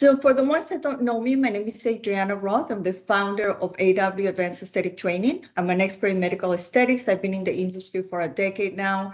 So for the ones that don't know me, my name is Adriana Wroth. I'm the founder of AW Advanced Aesthetic Training. I'm an expert in medical aesthetics. I've been in the industry for a decade now.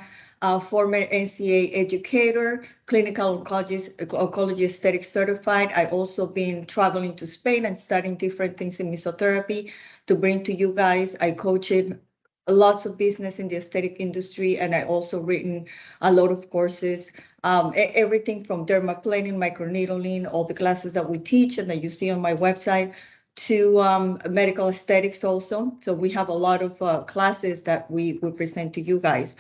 Former NCA educator, clinical oncology aesthetic certified. I also been traveling to Spain and studying different things in mesotherapy to bring to you guys. I coach it lots of business in the aesthetic industry, and I also written a lot of courses, everything from dermaplaning, microneedling, all the classes that we teach and that you see on my website, to medical aesthetics also. So we have a lot of classes that we present to you guys.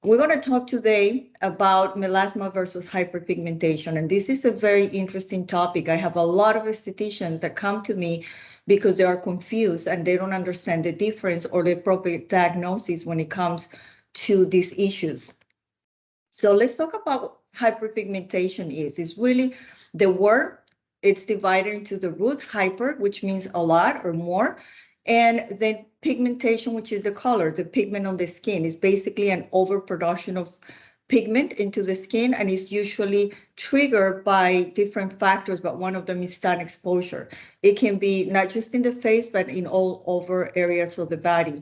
We're going to talk today about melasma versus hyperpigmentation, and this is a very interesting topic. I have a lot of estheticians that come to me because they are confused and they don't understand the difference or the appropriate diagnosis when it comes to these issues. So let's talk about what hyperpigmentation is. It's really the word. It's divided into the root hyper, which means a lot or more, and then pigmentation, which is the color, the pigment on the skin. Is basically an overproduction of pigment into the skin, and is usually triggered by different factors, but one of them is sun exposure. It can be not just in the face, but in all over areas of the body.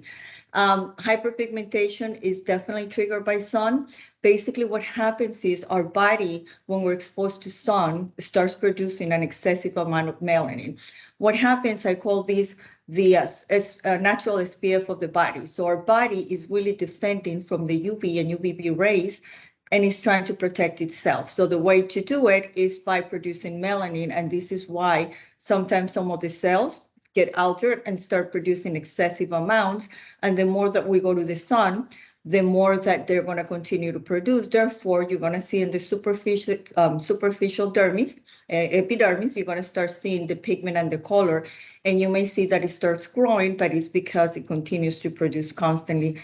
Hyperpigmentation is definitely triggered by sun. Basically, what happens is our body, when we're exposed to sun, starts producing an excessive amount of melanin. What happens, I call these the natural SPF of the body. So our body is really defending from the UV and UVB rays, and is trying to protect itself. So the way to do it is by producing melanin, and this is why sometimes some of the cells get altered and start producing excessive amounts. And the more that we go to the sun, the more that they're going to continue to produce. Therefore, you're going to see in the superficial dermis, epidermis, you're going to start seeing the pigment and the color. And you may see that it starts growing, but it's because it continues to produce constantly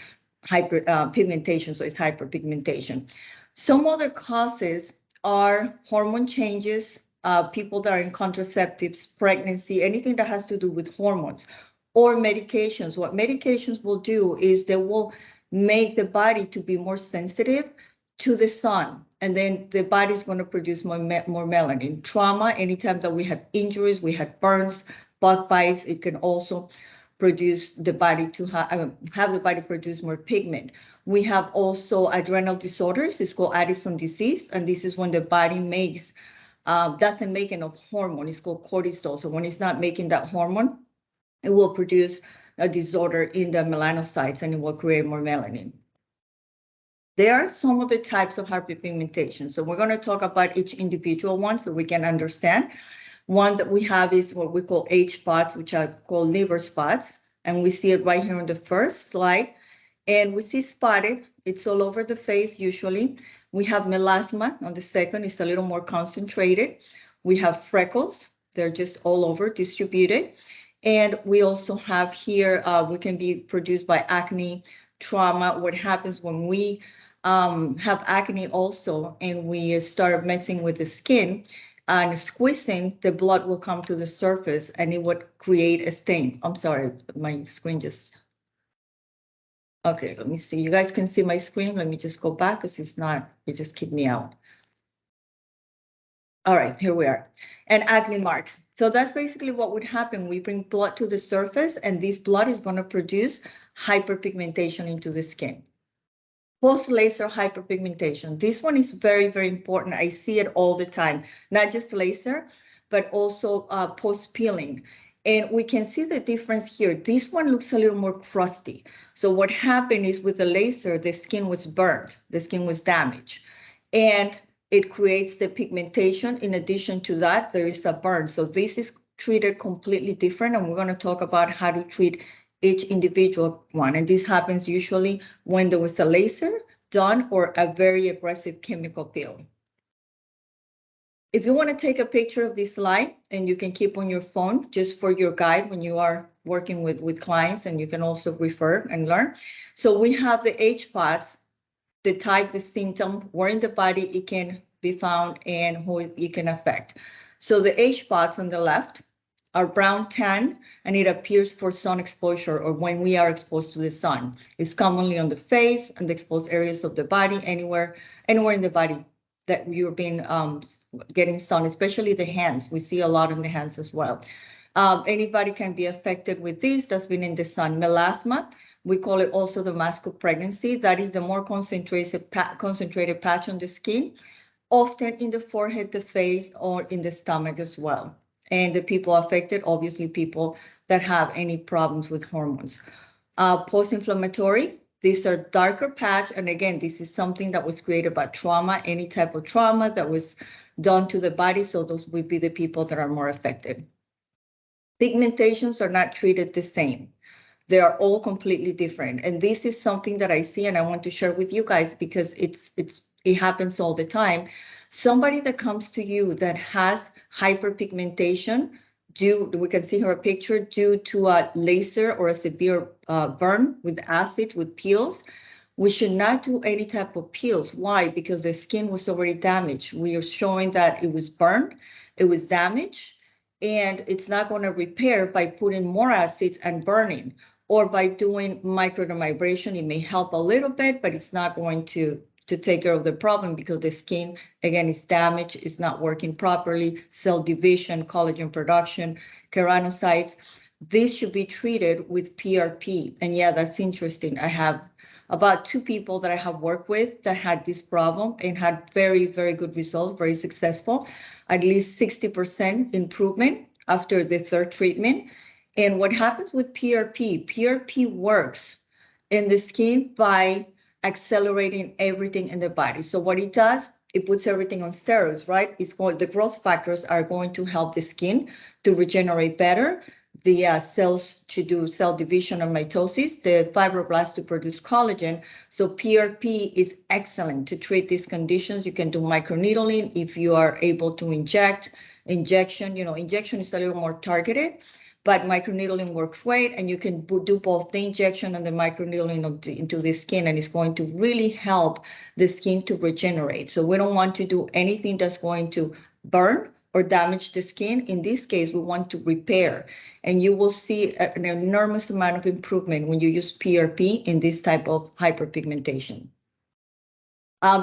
pigmentation, so it's hyperpigmentation. Some other causes are hormone changes, people that are in contraceptives, pregnancy, anything that has to do with hormones, or medications. What medications will do is they will make the body to be more sensitive to the sun, and then the body is going to produce more melanin. Trauma, anytime that we have injuries, we had burns, bug bites, it can also produce the body to have the body produce more pigment. We have also adrenal disorders. It's called Addison disease, and this is when the body doesn't make enough hormone. It's called cortisol. So when it's not making that hormone, it will produce a disorder in the melanocytes, and it will create more melanin. There are some of the types of hyperpigmentation. So we're going to talk about each individual one so we can understand. One that we have is what we call H spots, which are called liver spots. And we see it right here on the first slide. And we see spotted. It's all over the face usually. We have melasma on the second. It's a little more concentrated. We have freckles. They're just all over distributed. And we also have here, we can be produced by acne, trauma. What happens when we have acne also, and we start messing with the skin and squeezing, the blood will come to the surface and it would create a stain. I'm sorry, my screen just... Okay, let me see. You guys can see my screen. Let me just go back because it's not, it just kicked me out. All right, here we are. And acne marks. So that's basically what would happen. We bring blood to the surface, and this blood is going to produce hyperpigmentation into the skin. Post-laser hyperpigmentation. This one is very, very important. I see it all the time, not just laser, but also post-peeling. And we can see the difference here. This one looks a little more crusty. So what happened is with the laser, the skin was burned, the skin was damaged, and it creates the pigmentation. In addition to that, there is a burn. So this is treated completely different, and we're going to talk about how to treat each individual one. And this happens usually when there was a laser done or a very aggressive chemical peel. If you want to take a picture of this slide, and you can keep on your phone just for your guide when you are working with clients, and you can also refer and learn. So we have the H spots, the type, the symptom, where in the body it can be found and who it can affect. So the H spots on the left are brown tan, and it appears for sun exposure or when we are exposed to the sun. It's commonly on the face and the exposed areas of the body, anywhere in the body that you're being getting sun, especially the hands. We see a lot in the hands as well. Anybody can be affected with this that's been in the sun. Melasma, we call it also the mask of pregnancy. That is the more concentrated patch on the skin, often in the forehead, the face, or in the stomach as well. And the people affected, obviously people that have any problems with hormones. Post-inflammatory, these are darker patch. And again, this is something that was created by trauma, any type of trauma that was done to the body. So those would be the people that are more affected. Pigmentations are not treated the same. They are all completely different. And this is something that I see and I want to share with you guys because it happens all the time. Somebody that comes to you that has hyperpigmentation, we can see her picture, due to a laser or a severe burn with acid, with peels, we should not do any type of peels. Why? Because the skin was already damaged. We are showing that it was burned, it was damaged, and it's not going to repair by putting more acids and burning, or by doing microdermabrasion. It may help a little bit, but it's not going to take care of the problem because the skin, again, is damaged, it's not working properly, cell division, collagen production, keratocytes. This should be treated with PRP. And yeah, that's interesting. I have about 2 people that I have worked with that had this problem and had very, very good results, very successful, at least 60% improvement after the 3rd treatment. And what happens with PRP? PRP works in the skin by accelerating everything in the body. So what it does, it puts everything on steroids, right? It's called the growth factors are going to help the skin to regenerate better, the cells to do cell division and mitosis, the fibroblasts to produce collagen. So PRP is excellent to treat these conditions. You can do microneedling if you are able to injection. Injection is a little more targeted, but microneedling works great, and you can do both the injection and the microneedling into the skin, and it's going to really help the skin to regenerate. So we don't want to do anything that's going to burn or damage the skin. In this case, we want to repair, and you will see an enormous amount of improvement when you use PRP in this type of hyperpigmentation.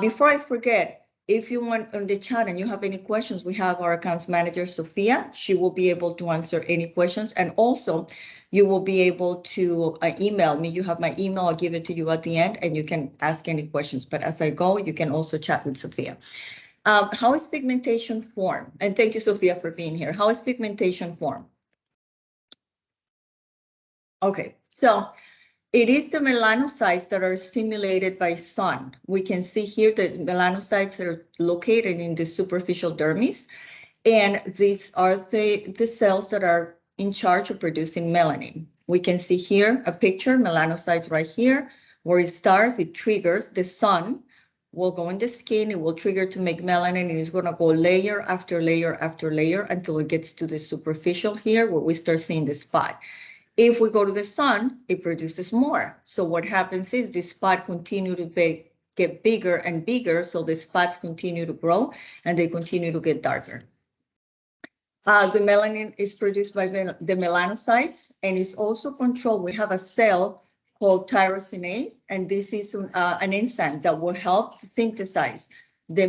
Before I forget, if you want on the chat and you have any questions, we have our accounts manager, Sophia. She will be able to answer any questions. And also you will be able to email me. You have my email. I'll give it to you at the end and you can ask any questions. But as I go, you can also chat with Sophia. How is pigmentation formed? And thank you, Sophia, for being here. How is pigmentation formed? Okay, so it is the melanocytes that are stimulated by sun. We can see here the melanocytes that are located in the superficial dermis. And these are the cells that are in charge of producing melanin. We can see here a picture, melanocytes right here, where it starts, it triggers, the sun will go in the skin, it will trigger to make melanin, and it's going to go layer after layer after layer until it gets to the superficial here, where we start seeing the spot. If we go to the sun, it produces more. So what happens is the spot continue to get bigger and bigger. So the spots continue to grow and they continue to get darker. The melanin is produced by the melanocytes and is also controlled. We have a cell called tyrosinase, and this is an enzyme that will help to synthesize the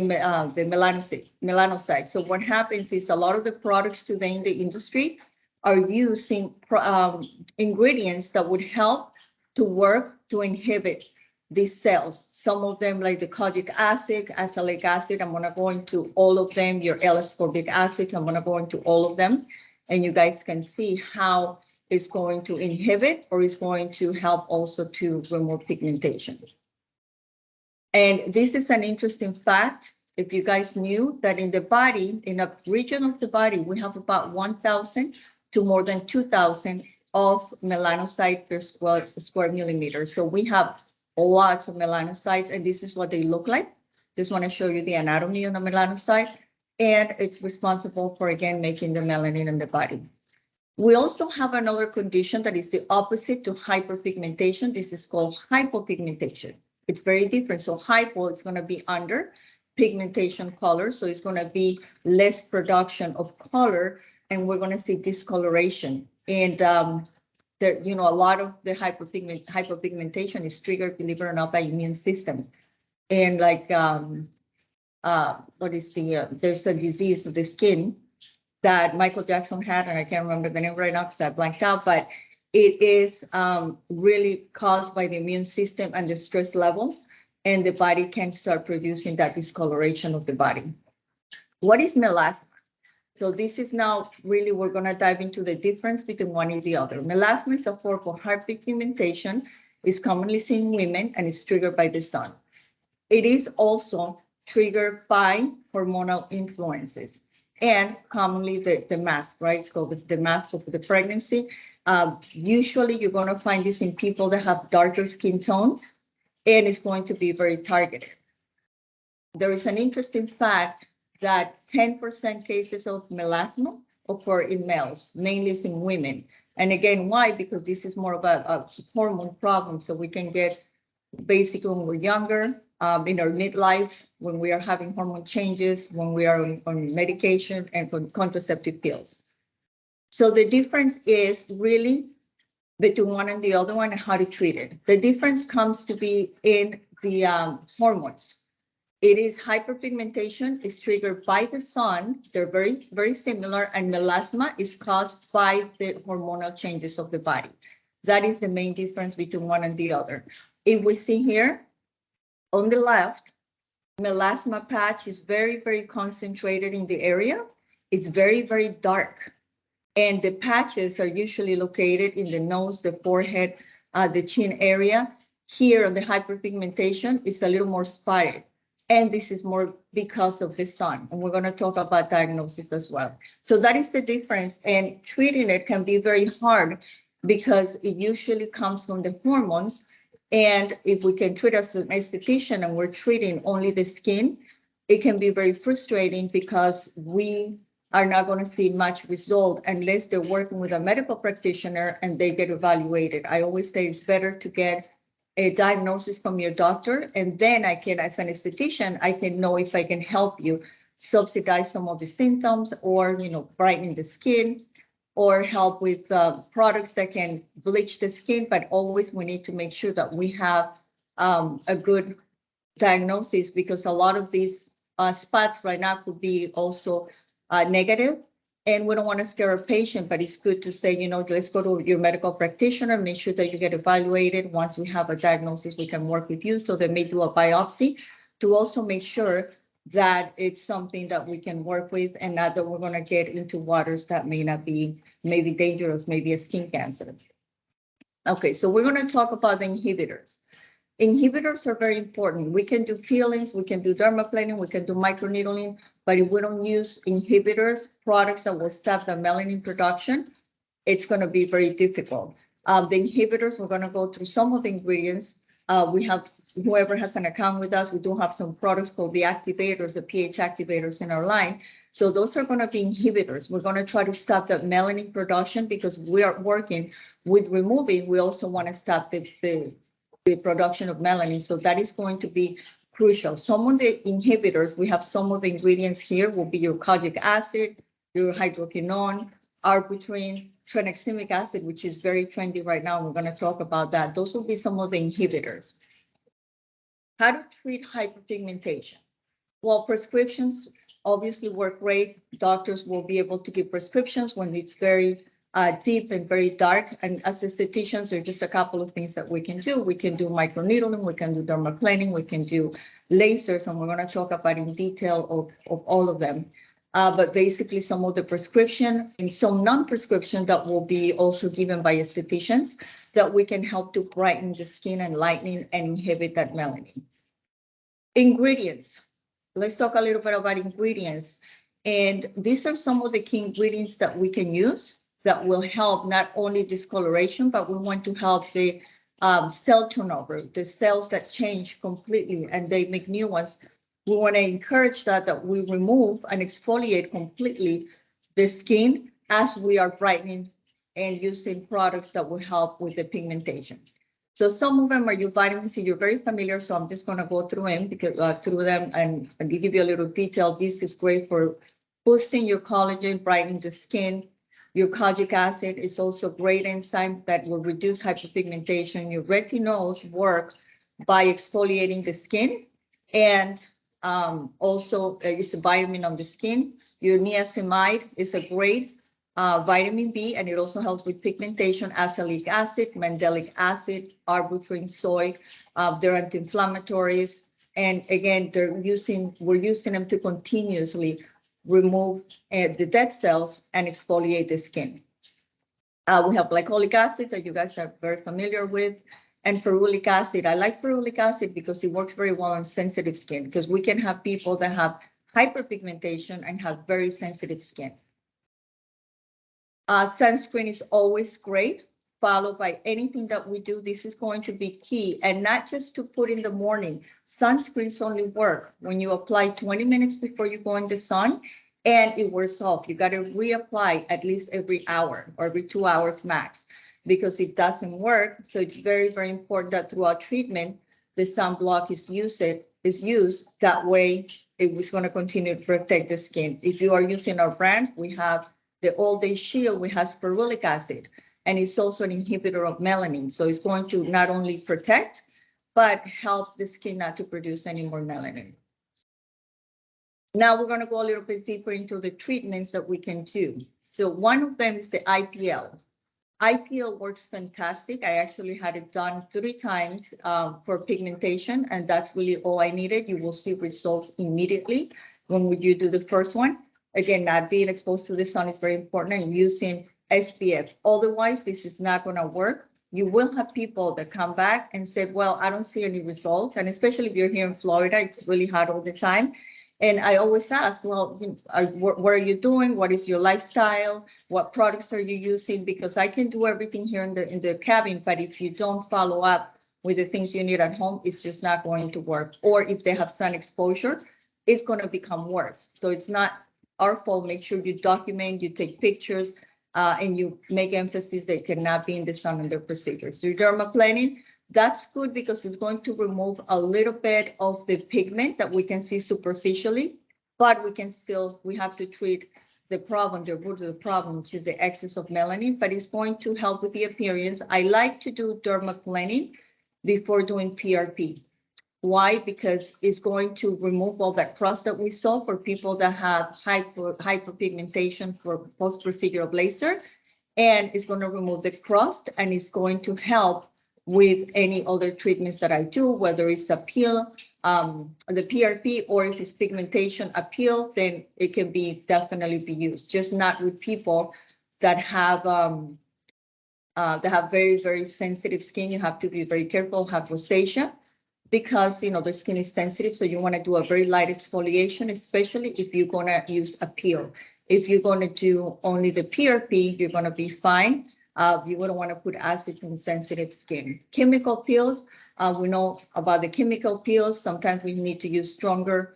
melanocytes. So what happens is a lot of the products today in the industry are using ingredients that would help to work to inhibit these cells. Some of them like the kojic acid, azelaic acid, I'm gonna go into all of them, your L-ascorbic acids, I'm gonna go into all of them. And you guys can see how it's going to inhibit or is going to help also to remove pigmentation. And this is an interesting fact. If you guys knew that in the body, in a region of the body, we have about 1,000 to more than 2,000 of melanocytes per square millimeter. So we have lots of melanocytes, and this is what they look like. Just want to show you the anatomy of a melanocyte, and it's responsible for, again, making the melanin in the body. We also have another condition that is the opposite to hyperpigmentation. This is called hypopigmentation. It's very different. So hypo, it's going to be under pigmentation color. So it's going to be less production of color, and we're going to see discoloration. And a lot of the hypopigmentation is triggered, believe it or not, by immune system. And like there's a disease of the skin that Michael Jackson had, and I can't remember the name right now because I blanked out, but it is really caused by the immune system and the stress levels, and the body can start producing that discoloration of the body. What is melasma? So this is now really, we're going to dive into the difference between one and the other. Melasma is a form of hyperpigmentation. It's commonly seen in women and is triggered by the sun. It is also triggered by hormonal influences and commonly the mask, right? It's called the mask of the pregnancy. Usually you're going to find this in people that have darker skin tones, and it's going to be very targeted. There is an interesting fact that 10% cases of melasma occur in males, mainly in women. And again, why? Because this is more about a hormone problem. So we can get basically when we're younger, in our midlife, when we are having hormone changes, when we are on medication and on contraceptive pills. So the difference is really between one and the other one and how to treat it. The difference comes to be in the hormones. It is hyperpigmentation is triggered by the sun. They're very, very similar. And melasma is caused by the hormonal changes of the body. That is the main difference between one and the other. If we see here on the left, melasma patch is very, very concentrated in the area. It's very, very dark. And the patches are usually located in the nose, the forehead, the chin area. Here on the hyperpigmentation, it's a little more spotted. And this is more because of the sun. And we're going to talk about diagnosis as well. So that is the difference. And treating it can be very hard because it usually comes from the hormones. And if we can treat as an esthetician and we're treating only the skin, it can be very frustrating because we are not going to see much result unless they're working with a medical practitioner and they get evaluated. I always say it's better to get a diagnosis from your doctor, and then I can, as an esthetician, I can know if I can help you subsidize some of the symptoms or, brighten the skin or help with products that can bleach the skin. But always we need to make sure that we have a good diagnosis, because a lot of these spots right now could be also negative. And we don't want to scare a patient, but it's good to say, let's go to your medical practitioner, make sure that you get evaluated. Once we have a diagnosis, we can work with you. So they may do a biopsy to also make sure that it's something that we can work with and not that we're going to get into waters that may not be maybe dangerous, maybe a skin cancer. Okay, so we're going to talk about the inhibitors. Inhibitors are very important. We can do peelings, we can do dermaplaning, we can do microneedling, but if we don't use inhibitors, products that will stop the melanin production, it's going to be very difficult. The inhibitors, we're going to go through some of the ingredients. We have, whoever has an account with us, we do have some products called the activators, the pH activators in our line. So those are going to be inhibitors. We're going to try to stop the melanin production because we are working with removing. We also want to stop the production of melanin. So that is going to be crucial. Some of the inhibitors, we have some of the ingredients here will be your kojic acid, your hydroquinone, arbutin, tranexamic acid, which is very trendy right now. We're going to talk about that. Those will be some of the inhibitors. How to treat hyperpigmentation? Well, prescriptions obviously work great. Doctors will be able to give prescriptions when it's very deep and very dark. And as estheticians, there are just a couple of things that we can do. We can do microneedling, we can do dermaplaning, we can do lasers, and we're going to talk about in detail of all of them. But basically some of the prescription and some non-prescription that will be also given by estheticians that we can help to brighten the skin and lightening and inhibit that melanin. Ingredients. Let's talk a little bit about ingredients. And these are some of the key ingredients that we can use that will help not only discoloration, but we want to help the cell turnover, the cells that change completely and they make new ones. We want to encourage that we remove and exfoliate completely the skin as we are brightening and using products that will help with the pigmentation. So some of them are your vitamin C. You're very familiar, so I'm just going to go through them because through them and give you a little detail. This is great for boosting your collagen, brightening the skin. Your kojic acid is also a great enzyme that will reduce hyperpigmentation. Your retinols work by exfoliating the skin, and Also, it's a vitamin on the skin. Your niacinamide is a great vitamin B, and it also helps with pigmentation, azelaic acid, mandelic acid, arbutin soy. They're anti-inflammatories. And again, we're using them to continuously remove the dead cells and exfoliate the skin. We have glycolic acid that you guys are very familiar with, and ferulic acid. I like ferulic acid because it works very well on sensitive skin, because we can have people that have hyperpigmentation and have very sensitive skin. Sunscreen is always great, followed by anything that we do. This is going to be key, and not just to put in the morning. Sunscreens only work when you apply 20 minutes before you go in the sun, and it wears off. You got to reapply at least every hour or every 2 hours max, because it doesn't work. So it's very, very important that throughout treatment, the sunblock is used. That way, it is going to continue to protect the skin. If you are using our brand, we have the All Day Shield, which has ferulic acid, and it's also an inhibitor of melanin. So it's going to not only protect, but help the skin not to produce any more melanin. Now we're going to go a little bit deeper into the treatments that we can do. So one of them is the IPL. IPL works fantastic. I actually had it done 3 times for pigmentation, and that's really all I needed. You will see results immediately when you do the first one. Again, not being exposed to the sun is very important, and using SPF. Otherwise, this is not going to work. You will have people that come back and say, well, I don't see any results. And especially if you're here in Florida, it's really hot all the time. And I always ask, well, what are you doing? What is your lifestyle? What products are you using? Because I can do everything here in the cabin, but if you don't follow up with the things you need at home, it's just not going to work. Or if they have sun exposure, it's going to become worse. So it's not our fault. Make sure you document, you take pictures, and you make emphasis they cannot be in the sun in their procedures. So dermaplaning, that's good because it's going to remove a little bit of the pigment that we can see superficially, but we have to treat the problem, the root of the problem, which is the excess of melanin, but it's going to help with the appearance. I like to do dermaplaning before doing PRP. Why? Because it's going to remove all that crust that we saw for people that have hyperpigmentation for post-procedural laser, and it's going to remove the crust, and it's going to help with any other treatments that I do, whether it's a peel, the PRP, or if it's pigmentation appeal, then it can definitely be used. Just not with people that have very, very sensitive skin. You have to be very careful, have rosacea, because their skin is sensitive. So you want to do a very light exfoliation, especially if you're going to use a peel. If you're going to do only the PRP, you're going to be fine. You wouldn't want to put acids in sensitive skin. Chemical peels, we know about the chemical peels. Sometimes we need to use stronger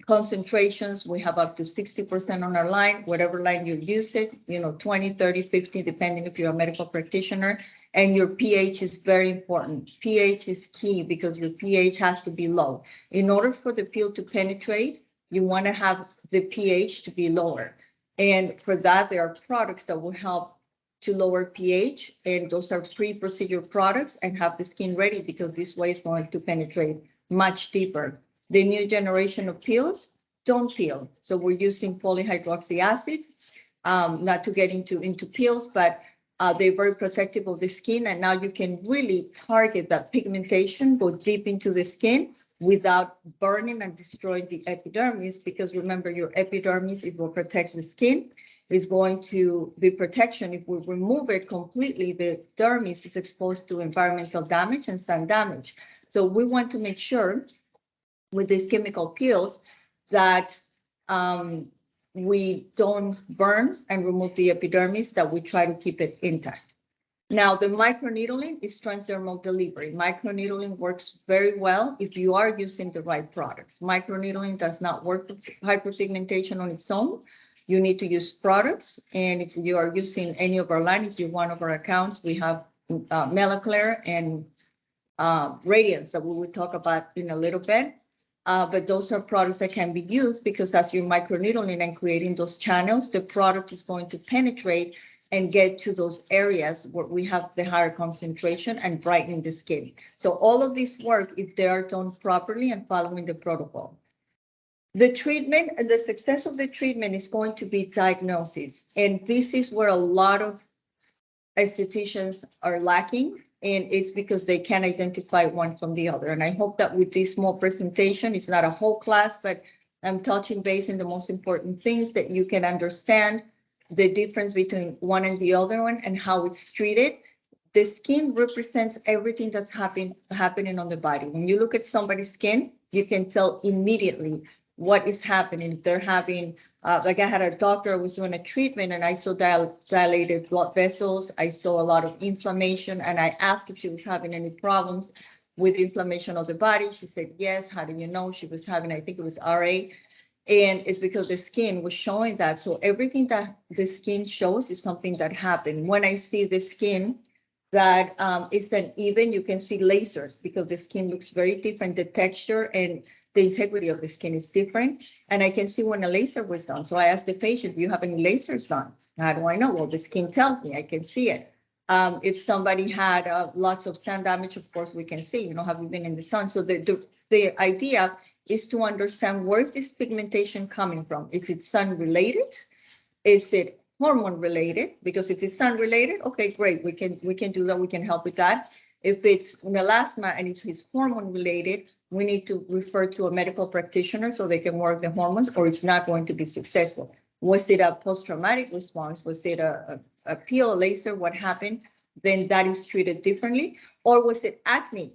concentrations. We have up to 60% on our line, whatever line you use it, 20, 30, 50, depending if you're a medical practitioner. And your pH is very important. pH is key because your pH has to be low. In order for the peel to penetrate, you want to have the pH to be lower. And for that, there are products that will help to lower pH, and those are pre-procedure products, and have the skin ready, because this way is going to penetrate much deeper. The new generation of peels don't peel. So we're using polyhydroxy acids, not to get into peels, but they're very protective of the skin, and now you can really target that pigmentation, go deep into the skin without burning and destroying the epidermis, because remember, your epidermis, it will protect the skin, is going to be protection. If we remove it completely, the dermis is exposed to environmental damage and sun damage. So we want to make sure with these chemical peels that we don't burn and remove the epidermis, that we try to keep it intact. Now, the microneedling is transdermal delivery. Microneedling works very well if you are using the right products. Microneedling does not work for hyperpigmentation on its own. You need to use products. And if you are using any of our line, if you're one of our accounts, we have Melaclaire and Radiance that we will talk about in a little bit. But those are products that can be used, because as you're microneedling and creating those channels, the product is going to penetrate and get to those areas where we have the higher concentration and brightening the skin. So all of this work, if they are done properly and following the protocol. The treatment and the success of the treatment is going to be diagnosis. And this is where a lot of estheticians are lacking, and it's because they can't identify one from the other. And I hope that with this small presentation, it's not a whole class, but I'm touching base in the most important things that you can understand the difference between one and the other one and how it's treated. The skin represents everything that's happening on the body. When you look at somebody's skin, you can tell immediately what is happening. If they're having, like I had a doctor, I was doing a treatment and I saw dilated blood vessels. I saw a lot of inflammation and I asked if she was having any problems with inflammation of the body. She said, yes. How do you know? She was having, I think it was RA. And it's because the skin was showing that. So everything that the skin shows is something that happened. When I see the skin that is uneven, you can see lasers because the skin looks very different. The texture and the integrity of the skin is different. And I can see when a laser was done. So I asked the patient, do you have any lasers done? How do I know? Well, the skin tells me, I can see it. If somebody had lots of sun damage, of course, we can see, have you been in the sun? So the idea is to understand where is this pigmentation coming from? Is it sun related? Is it hormone related? Because if it's sun related, okay, great. We can do that. We can help with that. If it's melasma and it's hormone related, we need to refer to a medical practitioner so they can work the hormones, or it's not going to be successful. Was it a post-traumatic response? Was it a peel, a laser? What happened? Then that is treated differently. Or was it acne?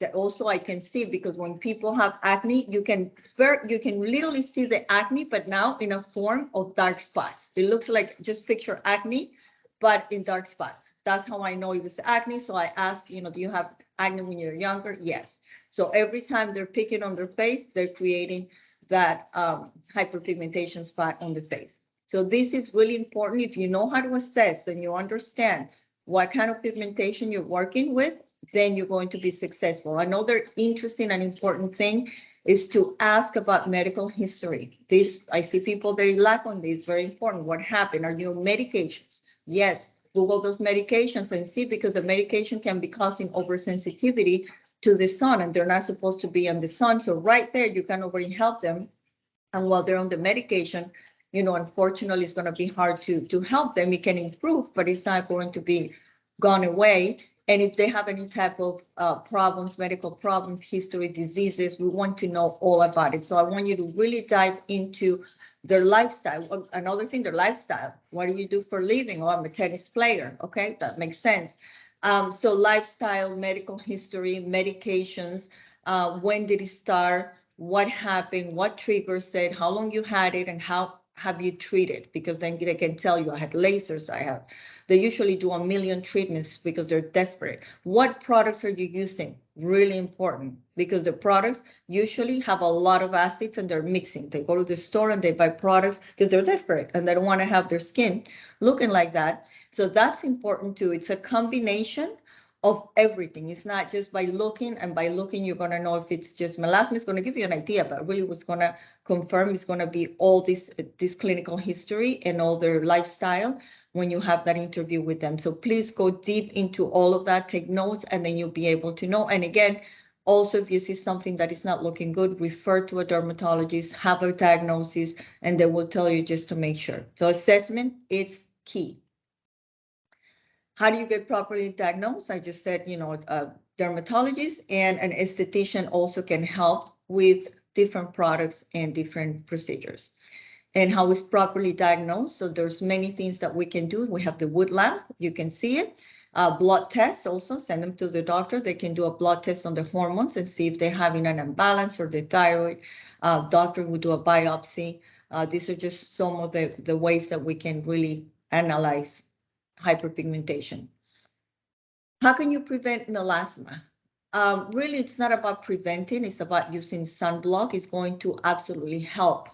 That also I can see, because when people have acne, you can literally see the acne, but now in a form of dark spots. It looks like, just picture acne, but in dark spots. That's how I know it was acne. So I ask, do you have acne when you're younger? Yes. So every time they're picking on their face, they're creating that hyperpigmentation spot on the face. So this is really important. If you know how to assess and you understand what kind of pigmentation you're working with, then you're going to be successful. Another interesting and important thing is to ask about medical history. This, I see people very lack on this, very important. What happened? Are you on medications? Yes, Google those medications and see, because the medication can be causing oversensitivity to the sun, and they're not supposed to be on the sun. So right there, you can already help them. And while they're on the medication, unfortunately, it's going to be hard to help them. It can improve, but it's not going to be gone away. And if they have any type of problems, medical problems, history, diseases, we want to know all about it. So I want you to really dive into their lifestyle. Another thing, their lifestyle. What do you do for a living? Oh, I'm a tennis player. Okay, that makes sense. So lifestyle, medical history, medications, when did it start, what happened, what triggers it, how long you had it, and how have you treated? Because then they can tell you, I had lasers, they usually do 1 million treatments because they're desperate. What products are you using? Really important, because the products usually have a lot of acids and they're mixing. They go to the store and they buy products because they're desperate and they don't want to have their skin looking like that. So that's important too. It's a combination of everything. It's not just by looking, and by looking, you're going to know if it's just melasma. It's going to give you an idea, but really what's going to confirm is going to be all this clinical history and all their lifestyle when you have that interview with them. So please go deep into all of that, take notes, and then you'll be able to know. And again, also, if you see something that is not looking good, refer to a dermatologist, have a diagnosis, and they will tell you just to make sure. So assessment is key. How do you get properly diagnosed? I just said, a dermatologist and an esthetician also can help with different products and different procedures. And how is properly diagnosed? So there's many things that we can do. We have the wood lamp, you can see it. Blood tests also, send them to the doctor. They can do a blood test on the hormones and see if they're having an imbalance or the thyroid. Doctor will do a biopsy. These are just some of the ways that we can really analyze hyperpigmentation. How can you prevent melasma? Really, it's not about preventing, it's about using sunblock. It's going to absolutely help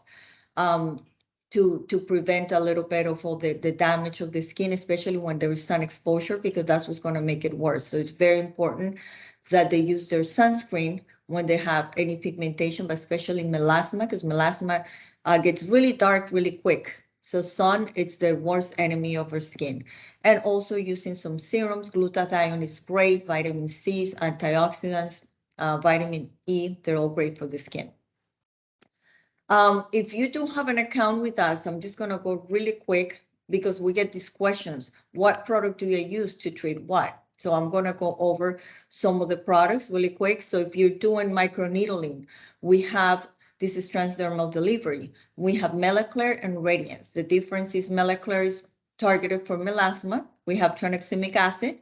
to prevent a little bit of all the damage of the skin, especially when there is sun exposure, because that's what's going to make it worse. So it's very important that they use their sunscreen when they have any pigmentation, but especially melasma, because melasma gets really dark really quick. So sun, it's the worst enemy of our skin. And also using some serums, glutathione is great, vitamin C, antioxidants, vitamin E, they're all great for the skin. If you do have an account with us, I'm just gonna go really quick because we get these questions. What product do you use to treat what? So I'm gonna go over some of the products really quick. So if you're doing microneedling, we have, this is transdermal delivery. We have Melaclear and Radiance. The difference is Melaclear is targeted for melasma. We have tranexamic acid,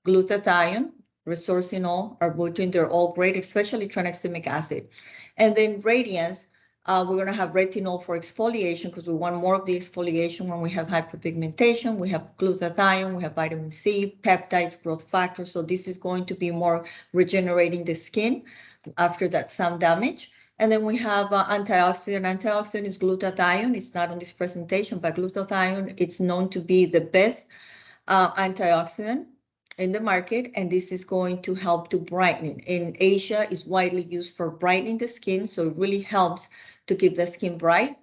glutathione, resorcinol, arbutin, they're all great, especially tranexamic acid. And then Radiance, we're going to have retinol for exfoliation because we want more of the exfoliation when we have hyperpigmentation. We have glutathione, we have vitamin C, peptides, growth factors. So this is going to be more regenerating the skin after that sun damage. And then we have antioxidant. Antioxidant is glutathione. It's not on this presentation, but glutathione, it's known to be the best antioxidant in the market, and this is going to help to brighten. In Asia, is widely used for brightening the skin, so it really helps to keep the skin bright,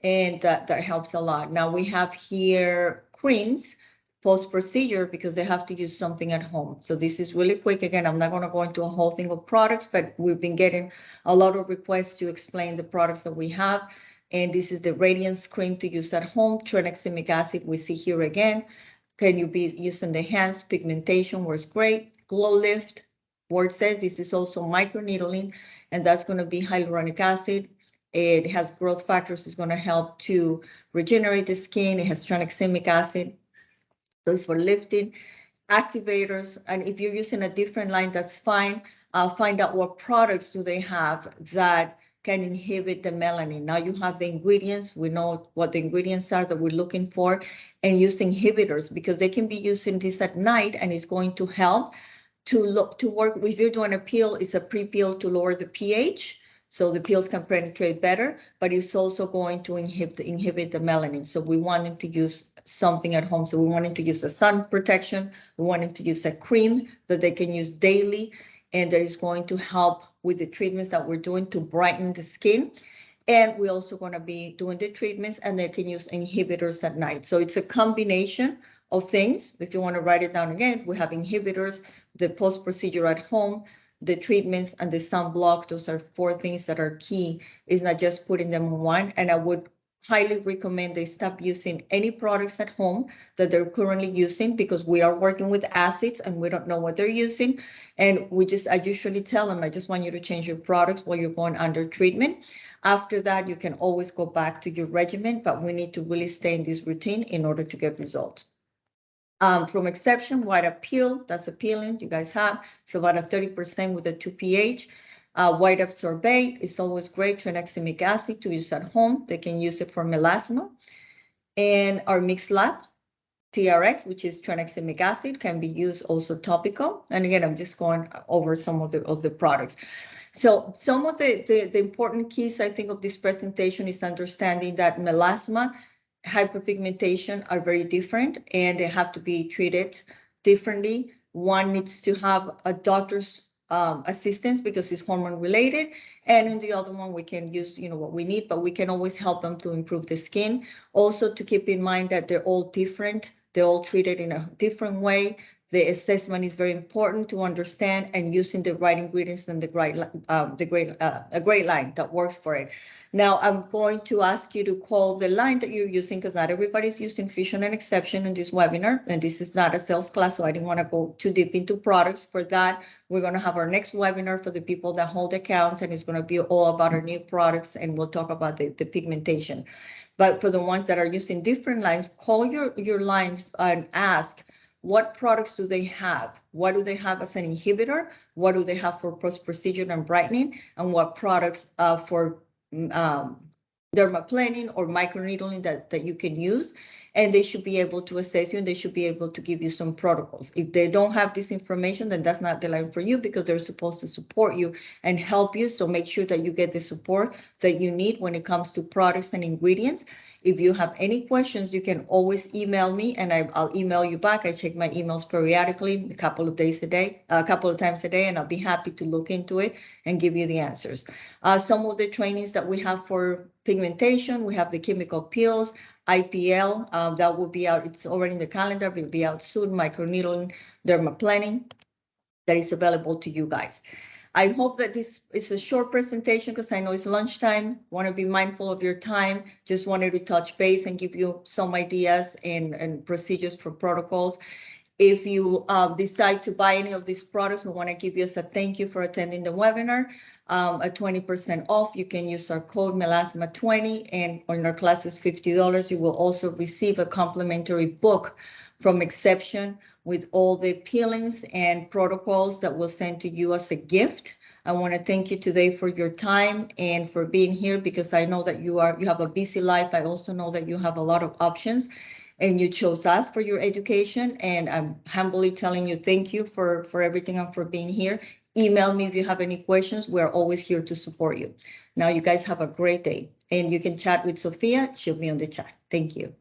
and that helps a lot. Now we have here creams post-procedure because they have to use something at home. So this is really quick. Again, I'm not going to go into a whole thing of products, but we've been getting a lot of requests to explain the products that we have. And this is the Radiance cream to use at home. Tranexamic acid, we see here again. Can you be using the hands? Pigmentation works great. Glow Lift, word says this is also microneedling, and that's going to be hyaluronic acid. It has growth factors. It's going to help to regenerate the skin. It has tranexamic acid. Those for lifting. Activators, and if you're using a different line, that's fine. Find out what products do they have that can inhibit the melanin. Now you have the ingredients. We know what the ingredients are that we're looking for, and use inhibitors because they can be using this at night, and it's going to help to work. If you're doing a peel, it's a pre-peel to lower the pH. So the peels can penetrate better, but it's also going to inhibit the melanin. So we want them to use something at home. So we want them to use a sun protection. We want them to use a cream that they can use daily, and that is going to help with the treatments that we're doing to brighten the skin. And we're also going to be doing the treatments, and they can use inhibitors at night. So it's a combination of things. If you want to write it down again, we have inhibitors, the post-procedure at home, the treatments, and the sunblock. Those are 4 things that are key. It's not just putting them on one. And I would highly recommend they stop using any products at home that they're currently using, because we are working with acids and we don't know what they're using. And I usually tell them, I just want you to change your products while you're going under treatment. After that, you can always go back to your regimen, but we need to really stay in this routine in order to get results. From Exception, White Appeal, that's appealing, you guys have. So about a 30% with a 2 pH. White Absorbate is always great. Tranexamic acid to use at home. They can use it for melasma. And our Mix Lab TRX, which is tranexamic acid, can be used also topical. And again, I'm just going over some of the products. So some of the important keys, I think, of this presentation is understanding that melasma, hyperpigmentation are very different, and they have to be treated differently. One needs to have a doctor's assistance because it's hormone related, and in the other one we can use what we need, but we can always help them to improve the skin. Also to keep in mind that they're all different, they're all treated in a different way. The assessment is very important to understand, and using the right ingredients and a great line that works for it. Now, I'm going to ask you to call the line that you're using, because not everybody's using Fusion and Exception in this webinar, and this is not a sales class, so I didn't want to go too deep into products. For that, we're going to have our next webinar for the people that hold accounts, and it's going to be all about our new products, and we'll talk about the pigmentation. But for the ones that are using different lines, call your lines and ask, what products do they have? What do they have as an inhibitor? What do they have for post-procedure and brightening? And what products for dermaplaning or microneedling that you can use? And they should be able to assess you, and they should be able to give you some protocols. If they don't have this information, then that's not the line for you, because they're supposed to support you and help you. So make sure that you get the support that you need when it comes to products and ingredients. If you have any questions, you can always email me and I'll email you back. I check my emails periodically, a couple of times a day, and I'll be happy to look into it and give you the answers. Some of the trainings that we have for pigmentation, we have the chemical peels, IPL, that will be out. It's already in the calendar, will be out soon. Microneedling, dermaplaning, that is available to you guys. I hope that this is a short presentation because I know it's lunchtime. Want to be mindful of your time. Just wanted to touch base and give you some ideas and procedures for protocols. If you decide to buy any of these products, we want to give you as a thank you for attending the webinar. At 20% off, you can use our code Melasma20, and on our class is $50. You will also receive a complimentary book from Exception with all the peelings and protocols that we'll send to you as a gift. I want to thank you today for your time and for being here, because I know that you have a busy life. I also know that you have a lot of options, and you chose us for your education. And I'm humbly telling you thank you for everything and for being here. Email me if you have any questions. We're always here to support you. Now, you guys have a great day, and you can chat with Sophia. She'll be on the chat. Thank you.